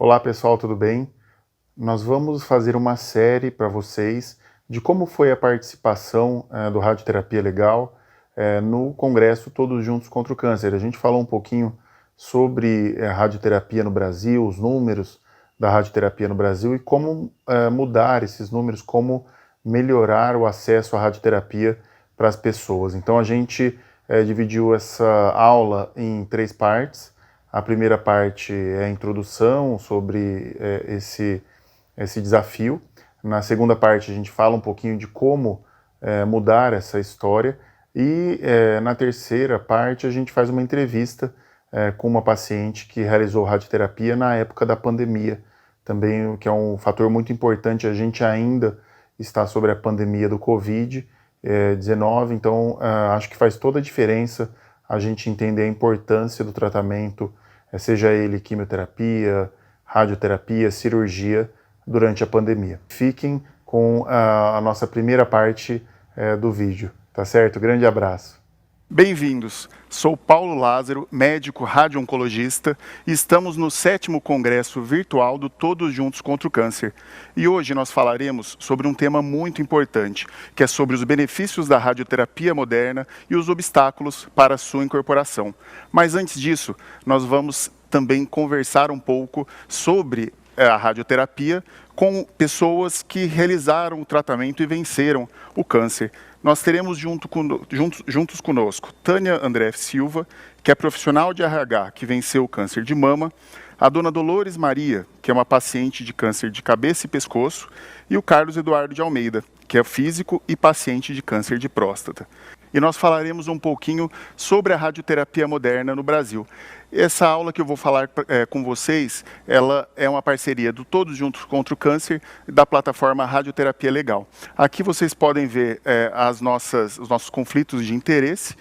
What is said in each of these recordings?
Olá pessoal, tudo bem? Nós vamos fazer uma série para vocês de como foi a participação do Radioterapia Legal no Congresso Todos Juntos contra o Câncer. A gente falou um pouquinho sobre a radioterapia no Brasil, os números da radioterapia no Brasil e como mudar esses números, como melhorar o acesso à radioterapia para as pessoas. Então a gente dividiu essa aula em 3 partes. A primeira parte é a introdução sobre esse desafio. Na segunda parte a gente fala um pouquinho de como mudar essa história. E na terceira parte a gente faz uma entrevista com uma paciente que realizou radioterapia na época da pandemia. Também, o que é um fator muito importante, a gente ainda está sobre a pandemia do Covid-19, então acho que faz toda a diferença a gente entender a importância do tratamento, seja ele quimioterapia, radioterapia, cirurgia, durante a pandemia. Fiquem com a nossa primeira parte do vídeo, tá certo? Grande abraço. Bem-vindos, sou Paulo Lázaro, médico radio-oncologista e estamos no 7º Congresso Virtual do Todos Juntos contra o Câncer. E hoje nós falaremos sobre um tema muito importante, que é sobre os benefícios da radioterapia moderna e os obstáculos para a sua incorporação. Mas antes disso, nós vamos também conversar um pouco sobre a radioterapia com pessoas que realizaram o tratamento e venceram o câncer. Nós teremos juntos conosco Tânia André Silva, que é profissional de RH que venceu o câncer de mama, a dona Dolores Maria, que é uma paciente de câncer de cabeça e pescoço, e o Carlos Eduardo de Almeida, que é físico e paciente de câncer de próstata. E nós falaremos um pouquinho sobre a radioterapia moderna no Brasil. Essa aula que eu vou falar com vocês, ela é uma parceria do Todos Juntos contra o Câncer e da plataforma Radioterapia Legal. Aqui vocês podem ver os nossos conflitos de interesse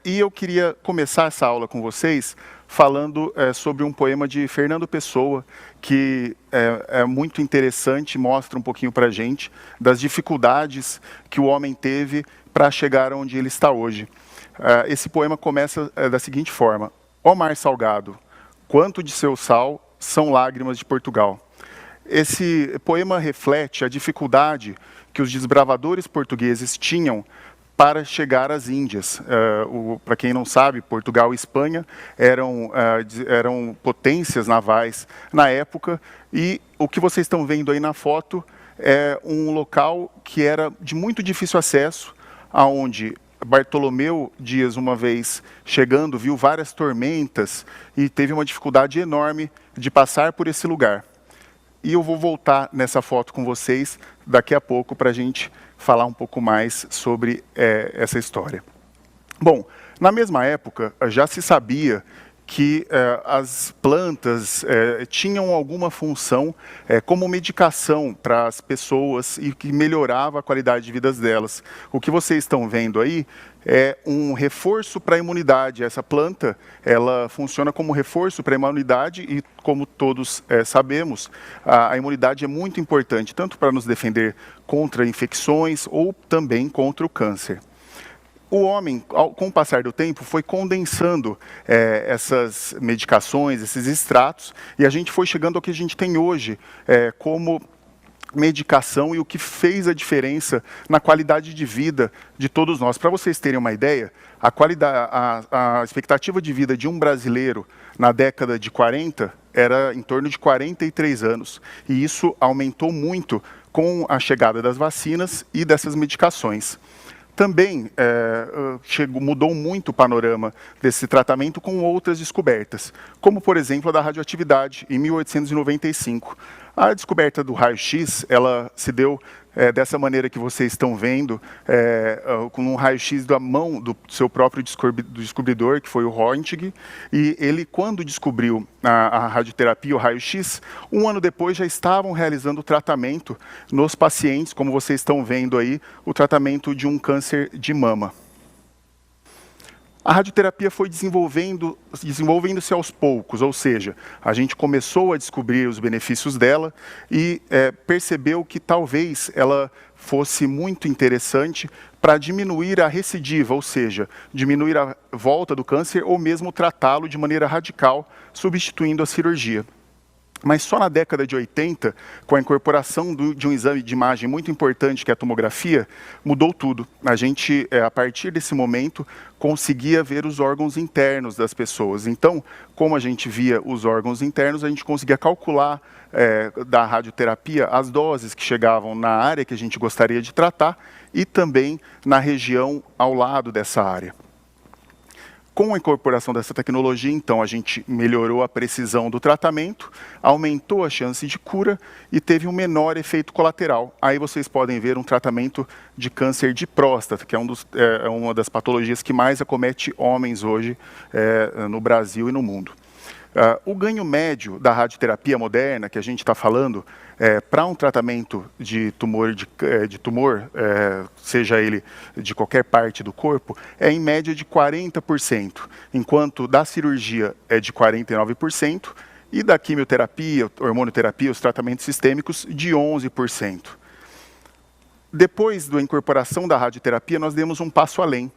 e eu queria começar essa aula com vocês falando sobre um poema de Fernando Pessoa, que é muito interessante, mostra um pouquinho para a gente das dificuldades que o homem teve para chegar onde ele está hoje. Esse poema começa da seguinte forma: ó mar salgado, quanto de seu sal são lágrimas de Portugal. Esse poema reflete a dificuldade que os desbravadores portugueses tinham para chegar às Índias. Para quem não sabe, Portugal e Espanha eram potências navais na época, e o que vocês estão vendo aí na foto é um local que era de muito difícil acesso, aonde Bartolomeu Dias, uma vez chegando, viu várias tormentas e teve uma dificuldade enorme de passar por esse lugar. E eu vou voltar nessa foto com vocês daqui a pouco para a gente falar um pouco mais sobre essa história. Bom, na mesma época já se sabia que as plantas tinham alguma função como medicação para as pessoas e que melhorava a qualidade de vida delas. O que vocês estão vendo aí é um reforço para a imunidade. Essa planta, ela funciona como reforço para a imunidade e, como todos sabemos, a imunidade é muito importante, tanto para nos defender contra infecções ou também contra o câncer. O homem, com o passar do tempo, foi condensando essas medicações, esses extratos, e a gente foi chegando ao que a gente tem hoje como medicação e o que fez a diferença na qualidade de vida de todos nós. Para vocês terem uma ideia, a expectativa de vida de um brasileiro na década de 40 era em torno de 43 anos, e isso aumentou muito com a chegada das vacinas e dessas medicações. Também mudou muito o panorama desse tratamento com outras descobertas, como, por exemplo, a da radioatividade, em 1895. A descoberta do raio-x, ela se deu dessa maneira que vocês estão vendo, com um raio-x da mão do seu próprio descobridor, que foi o Röntgen, e ele, quando descobriu a radioterapia, o raio-x, um ano depois já estavam realizando o tratamento nos pacientes, como vocês estão vendo aí, o tratamento de um câncer de mama. A radioterapia foi desenvolvendo-se aos poucos, ou seja, a gente começou a descobrir os benefícios dela e percebeu que talvez ela fosse muito interessante para diminuir a recidiva, ou seja, diminuir a volta do câncer ou mesmo tratá-lo de maneira radical, substituindo a cirurgia. Mas só na década de 80, com a incorporação de um exame de imagem muito importante, que é a tomografia, mudou tudo. A gente, a partir desse momento, conseguia ver os órgãos internos das pessoas. Então, como a gente via os órgãos internos, a gente conseguia calcular da radioterapia as doses que chegavam na área que a gente gostaria de tratar e também na região ao lado dessa área. Com a incorporação dessa tecnologia, então, a gente melhorou a precisão do tratamento, aumentou a chance de cura e teve um menor efeito colateral. Aí vocês podem ver um tratamento de câncer de próstata, que é uma das patologias que mais acomete homens hoje no Brasil e no mundo. O ganho médio da radioterapia moderna, que a gente está falando, para um tratamento de tumor, seja ele de qualquer parte do corpo, é em média de 40%, enquanto da cirurgia é de 49% e da quimioterapia, hormonioterapia, os tratamentos sistêmicos, de 11%. Depois da incorporação da radioterapia, nós demos um passo além.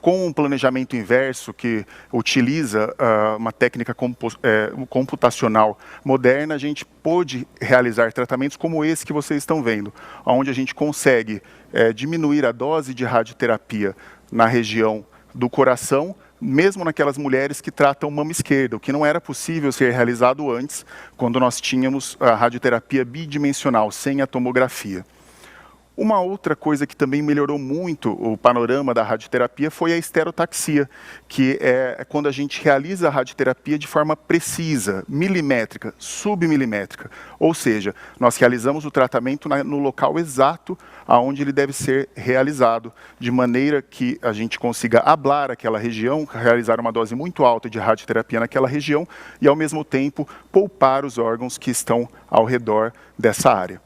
Com um planejamento inverso que utiliza uma técnica computacional moderna, a gente pôde realizar tratamentos como esse que vocês estão vendo, onde a gente consegue diminuir a dose de radioterapia na região do coração, mesmo naquelas mulheres que tratam mama esquerda, o que não era possível ser realizado antes, quando nós tínhamos a radioterapia bidimensional, sem a tomografia. Uma outra coisa que também melhorou muito o panorama da radioterapia foi a estereotaxia, que é quando a gente realiza a radioterapia de forma precisa, milimétrica, submilimétrica. Ou seja, nós realizamos o tratamento no local exato aonde ele deve ser realizado, de maneira que a gente consiga ablar aquela região, realizar uma dose muito alta de radioterapia naquela região e, ao mesmo tempo, poupar os órgãos que estão ao redor dessa área.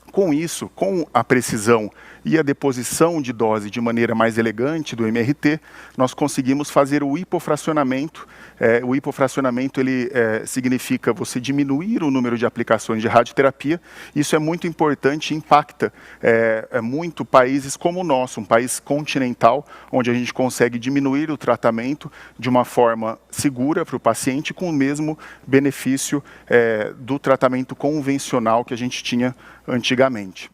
Com isso, com a precisão e a deposição de dose de maneira mais elegante do MRT, nós conseguimos fazer o hipofracionamento. O hipofracionamento significa você diminuir o número de aplicações de radioterapia. Isso é muito importante e impacta muito países como o nosso, um país continental, onde a gente consegue diminuir o tratamento de uma forma segura para o paciente, com o mesmo benefício do tratamento convencional que a gente tinha antigamente.